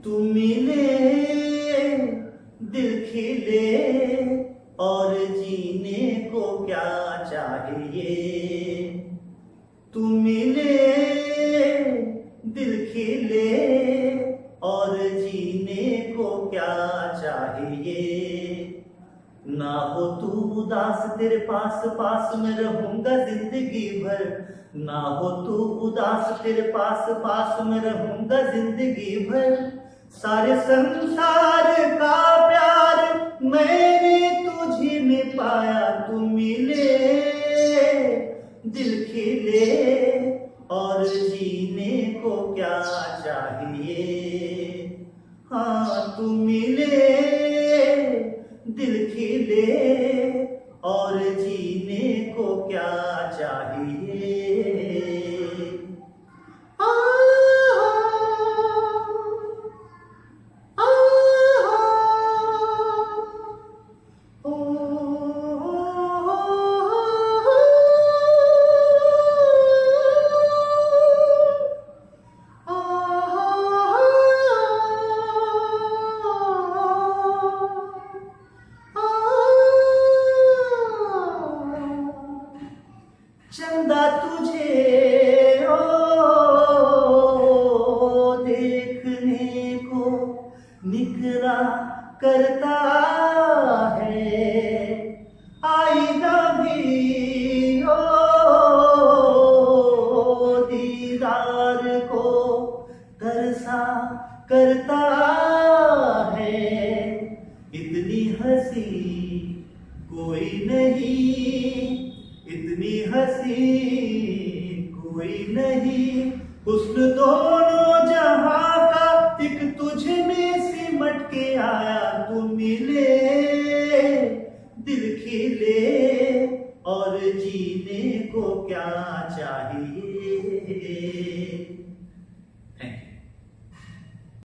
तू मिले दिल खिले और जीने को क्या चाहिए। तू मिले दिल खिले और जीने को क्या चाहिए। ना हो तू उदास तेरे पास पास में रहूंगा जिंदगी भर। ना हो तू उदास तेरे पास पास में रहूंगा जिंदगी भर। सारे संसार का प्यार मैंने तुझी में पाया। तू मिले दिल खिले और जीने को क्या चाहिए। हाँ तू मिले दिल खिले और जीने को क्या चाहिए। चंदा तुझे देखने को निकला करता है। आईना भी दीदार को तरसा करता है। इतनी हंसी कोई नहीं, इतनी हंसी कोई नहीं। हुस्न दोनों जहां का एक तुझ में सिमट के आया। तू मिले दिल खिले और जीने को क्या चाहिए।